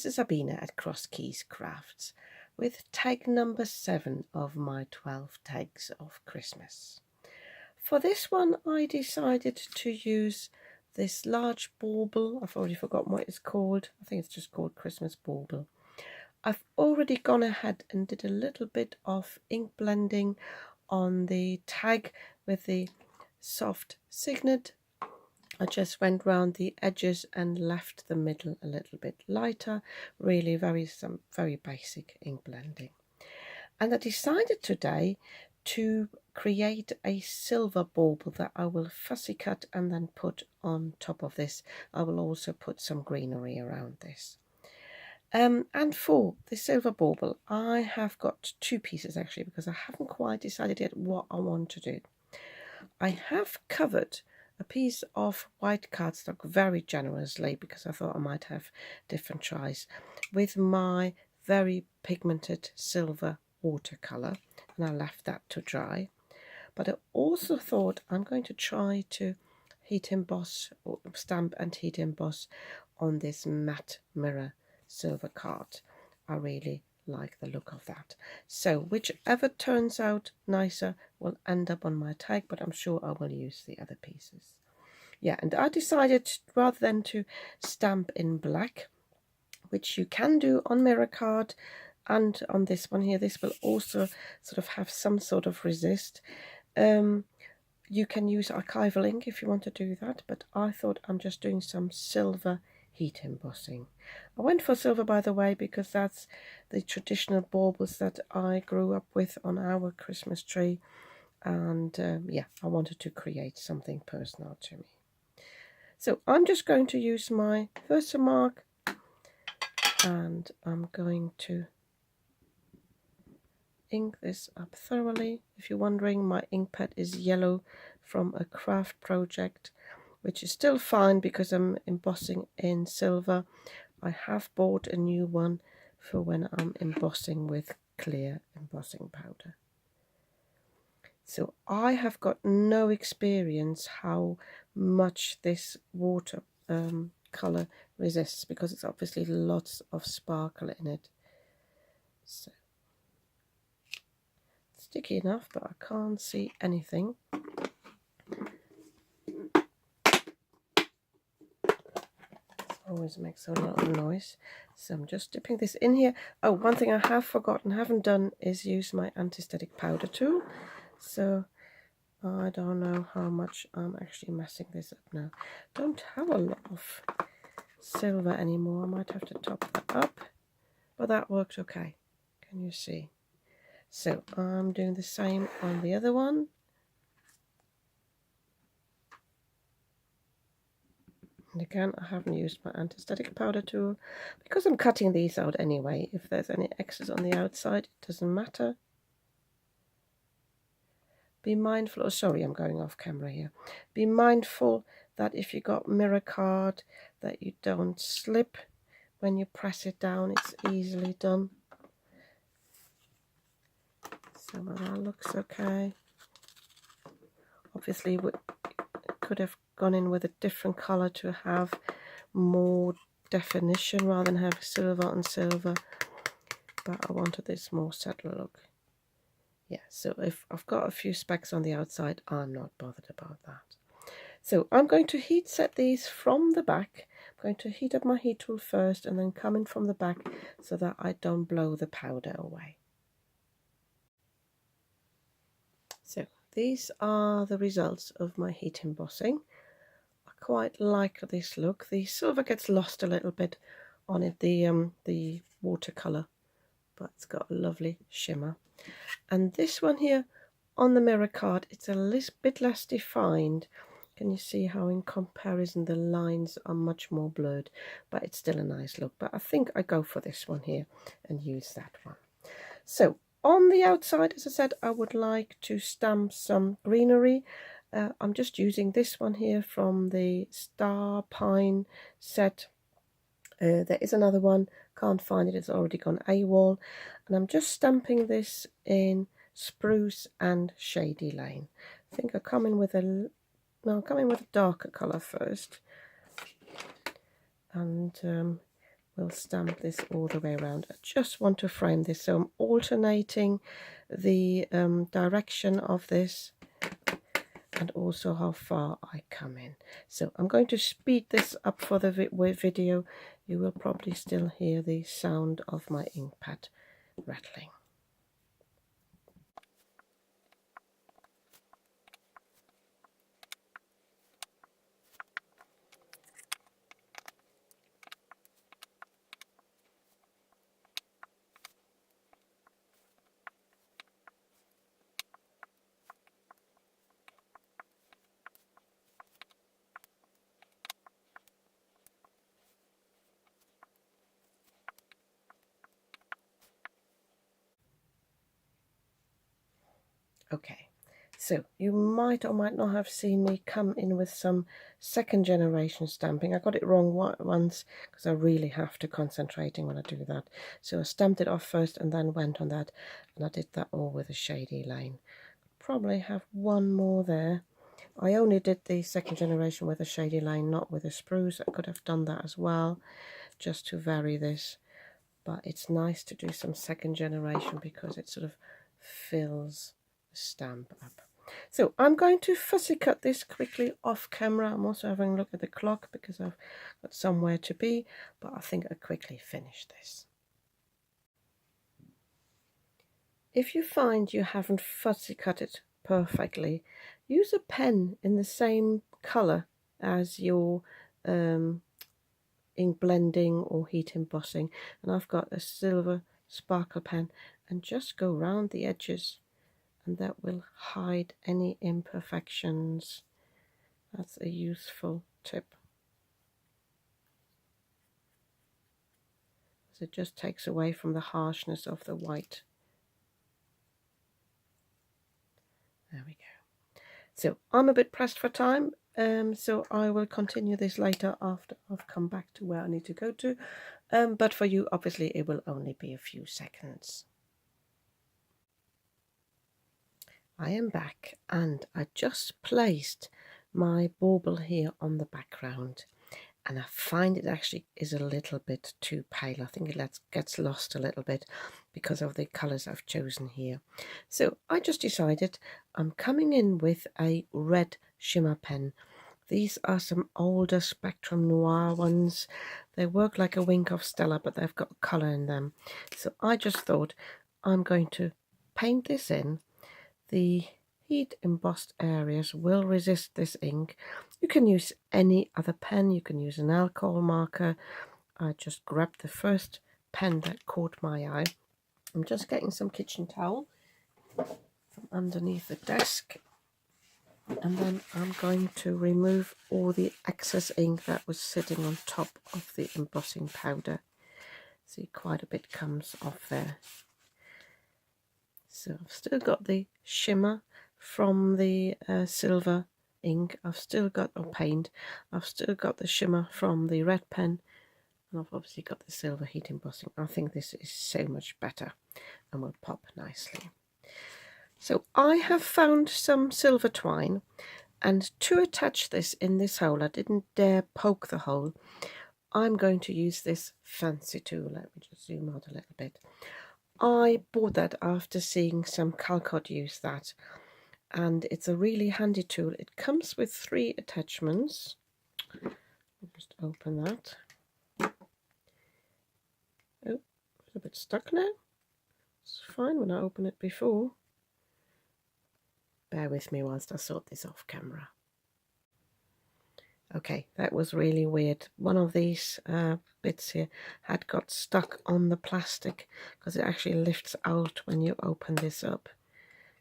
this is Sabina at Cross Keys Crafts with tag number 7 of my 12 tags of Christmas. For this one I decided to use this large bauble. I've already forgotten what it's called. I think it's just called Christmas bauble. I've already gone ahead and did a little bit of ink blending on the tag with the soft signet. I just went round the edges and left the middle a little bit lighter, really some very basic ink blending. And I decided today to create a silver bauble that I will fussy cut and then put on top of this. I will also put some greenery around this. And for the silver bauble, I have got 2 pieces actually, because I haven't quite decided yet what I want to do. I have covered a piece of white cardstock very generously, because I thought I might have different tries, with my very pigmented silver watercolour, and I left that to dry. But I also thought I'm going to try to heat emboss, or stamp and heat emboss on this matte mirror silver card. I really like the look of that. So whichever turns out nicer will end up on my tag, but I'm sure I will use the other pieces. Yeah, and I decided rather than to stamp in black, which you can do on mirror card and on this one here, this will also sort of have some sort of resist. You can use archival ink if you want to do that, but I thought I'm just doing some silver heat embossing. I went for silver, by the way, because that's the traditional baubles that I grew up with on our Christmas tree, and yeah, I wanted to create something personal to me. So I'm just going to use my Versamark, and I'm going to ink this up thoroughly. If you're wondering, my ink pad is yellow from a craft project, which is still fine because I'm embossing in silver. I have bought a new one for when I'm embossing with clear embossing powder. So I have got no experience how much this water colour resists, because it's obviously lots of sparkle in it. So sticky enough, but I can't see anything. Always makes a lot of noise. So I'm just dipping this in here. Oh, one thing I have forgotten, haven't done, is use my anti-static powder tool. So I don't know how much I'm actually messing this up now. Don't have a lot of silver anymore. I might have to top that up, but that worked okay. Can you see? So I'm doing the same on the other one. And again, I haven't used my anti-static powder tool because I'm cutting these out anyway. If there's any excess on the outside, it doesn't matter. Be mindful, oh sorry, I'm going off camera here. Be mindful that if you got mirror card, that you don't slip when you press it down. It's easily done. So that looks okay. Obviously, we could have gone in with a different color to have more definition rather than have silver on silver, but I wanted this more subtle look. Yeah, so if I've got a few specks on the outside, I'm not bothered about that. So I'm going to heat set these from the back. I'm going to heat up my heat tool first and then come in from the back so that I don't blow the powder away. So these are the results of my heat embossing. I quite like this look. The silver gets lost a little bit on it, the watercolor, but it's got a lovely shimmer. And this one here on the mirror card, it's a little bit less defined. Can you see how in comparison the lines are much more blurred, but it's still a nice look. But I think I go for this one here and use that one. So on the outside, as I said, I would like to stamp some greenery. I'm just using this one here from the Star Pine set. There is another one, can't find it, it's already gone AWOL. And I'm just stamping this in Spruce and Shady Lane. I think I'll come in with a darker colour first. And we'll stamp this all the way around. I just want to frame this, so I'm alternating the direction of this and also how far I come in. So I'm going to speed this up for the video. You will probably still hear the sound of my ink pad rattling. Okay, so you might or might not have seen me come in with some second generation stamping. I got it wrong once because I really have to concentrating when I do that. So I stamped it off first and then went on that, and I did that all with a shady line. Probably have one more there. I only did the second generation with a shady line, not with a spruce. I could have done that as well, just to vary this. But it's nice to do some second generation because it sort of fills the stamp up. So I'm going to fussy cut this quickly off camera. I'm also having a look at the clock because I've got somewhere to be, but I think I'll quickly finish this. If you find you haven't fussy cut it perfectly, use a pen in the same colour as your ink blending or heat embossing, and I've got a silver sparkle pen, and just go round the edges and that will hide any imperfections. That's a useful tip, because it just takes away from the harshness of the white. There we go. So I'm a bit pressed for time, so I will continue this later after I've come back to where I need to go to, but for you obviously it will only be a few seconds. I am back, and I just placed my bauble here on the background, and I find it actually is a little bit too pale. I think it gets lost a little bit because of the colours I've chosen here. So I just decided I'm coming in with a red shimmer pen. These are some older Spectrum Noir ones. They work like a wink of Stella, but they've got colour in them. So I just thought I'm going to paint this in. The heat embossed areas will resist this ink. You can use any other pen. You can use an alcohol marker. I just grabbed the first pen that caught my eye. I'm just getting some kitchen towel from underneath the desk, and then I'm going to remove all the excess ink that was sitting on top of the embossing powder. See, quite a bit comes off there. So I've still got the shimmer from the silver ink. I've still got paint. I've still got the shimmer from the red pen, and I've obviously got the silver heat embossing. I think this is so much better and will pop nicely. So I have found some silver twine, and to attach this in this hole, I didn't dare poke the hole. I'm going to use this fancy tool. Let me just zoom out a little bit. I bought that after seeing some Calcott use that, and it's a really handy tool. It comes with 3 attachments. I'll just open that. Oh, it's a bit stuck now. It's fine when I open it before. Bear with me whilst I sort this off camera. Okay, that was really weird. One of these bits here had got stuck on the plastic because it actually lifts out when you open this up.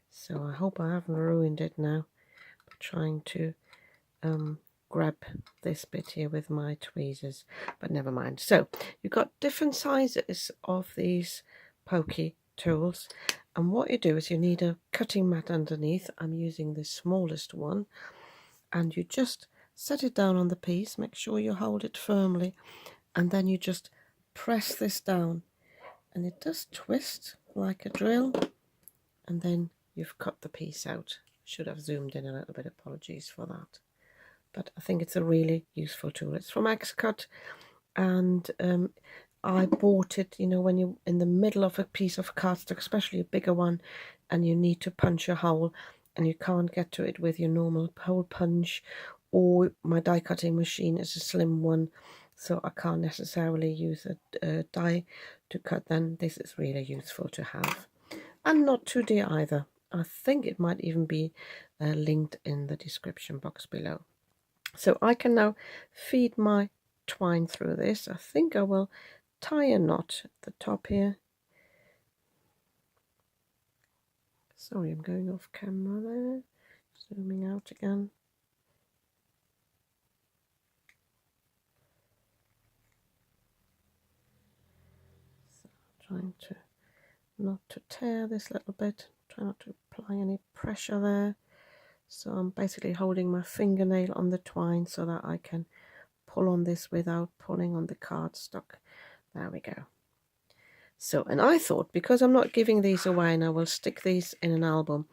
So I hope I haven't ruined it now by trying to grab this bit here with my tweezers, but never mind. So you've got different sizes of these pokey tools, and what you do is you need a cutting mat underneath. I'm using the smallest one, and you just set it down on the piece, make sure you hold it firmly, and then you just press this down, and it does twist like a drill, and then you've cut the piece out. Should have zoomed in a little bit, apologies for that. But I think it's a really useful tool. It's from Xcut, and I bought it, you know, when you're in the middle of a piece of cardstock, especially a bigger one, and you need to punch a hole and you can't get to it with your normal hole punch, or my die cutting machine is a slim one, so I can't necessarily use a die to cut, then this is really useful to have. And not too dear either. I think it might even be linked in the description box below. So I can now feed my twine through this. I think I will tie a knot at the top here. Sorry, I'm going off camera there. Zooming out again. So trying to not to tear this little bit. Try not to apply any pressure there. So I'm basically holding my fingernail on the twine so that I can pull on this without pulling on the cardstock. There we go. So, and I thought, because I'm not giving these away and I will stick these in an album,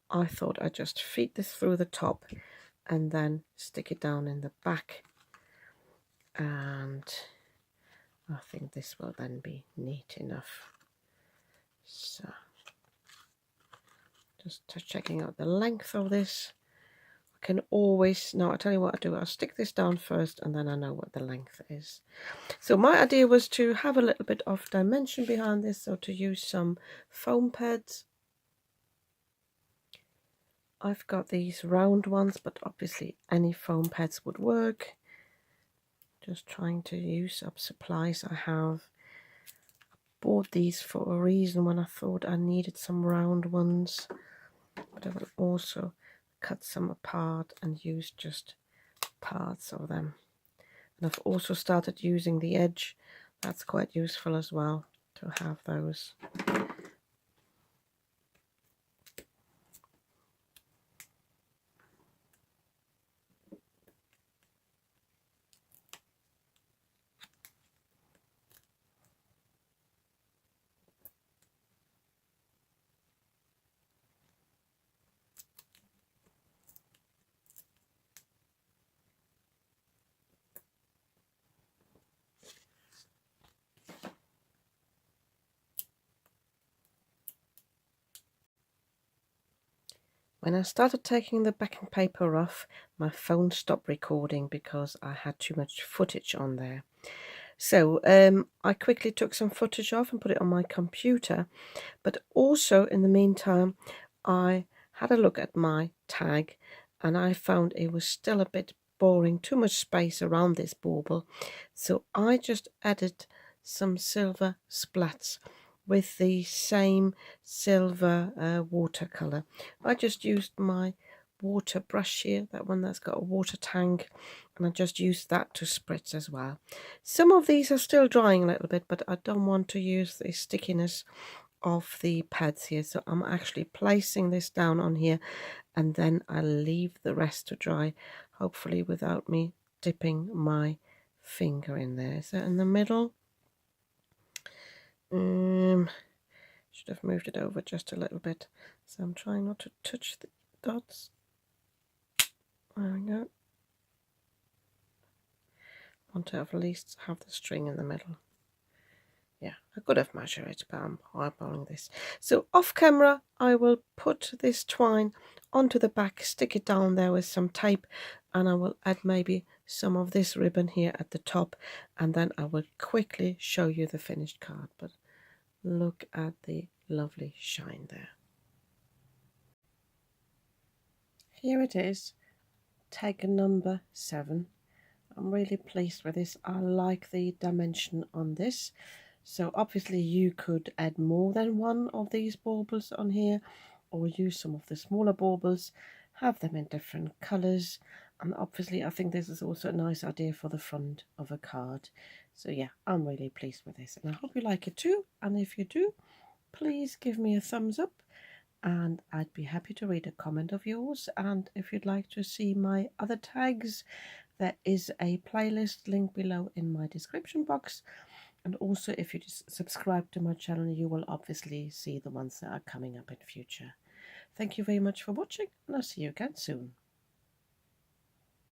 I thought I'd just feed this through the top and then stick it down in the back. And I think this will then be neat enough. So, just checking out the length of this. I can always, now I'll tell you what I do, I'll stick this down first and then I know what the length is. So my idea was to have a little bit of dimension behind this, so to use some foam pads. I've got these round ones, but obviously any foam pads would work. Just trying to use up supplies I have. Bought these for a reason when I thought I needed some round ones, but I will also cut some apart and use just parts of them. And I've also started using the edge. That's quite useful as well to have those. When I started taking the backing paper off, my phone stopped recording because I had too much footage on there. So I quickly took some footage off and put it on my computer, but also in the meantime I had a look at my tag and I found it was still a bit boring, too much space around this bauble, so I just added some silver splats with the same silver watercolor. I just used my water brush here, that one that's got a water tank, and I just used that to spritz as well. Some of these are still drying a little bit, but I don't want to use the stickiness of the pads here, so I'm actually placing this down on here and then I'll leave the rest to dry, hopefully without me dipping my finger in there. So in the middle, should have moved it over just a little bit, so I'm trying not to touch the dots. There we go. Want to at least have the string in the middle. Yeah, I could have measured it, but I'm eyeballing this. So off camera, I will put this twine onto the back, stick it down there with some tape, and I will add maybe some of this ribbon here at the top, and then I will quickly show you the finished card. But look at the lovely shine there. Here it is, tag number 7. I'm really pleased with this. I like the dimension on this. So obviously you could add more than one of these baubles on here, or use some of the smaller baubles, have them in different colours, and obviously I think this is also a nice idea for the front of a card. So yeah, I'm really pleased with this, and I hope you like it too, and if you do, please give me a thumbs up, and I'd be happy to read a comment of yours. And if you'd like to see my other tags, there is a playlist link below in my description box. And also, if you just subscribe to my channel, you will obviously see the ones that are coming up in future. Thank you very much for watching, and I'll see you again soon.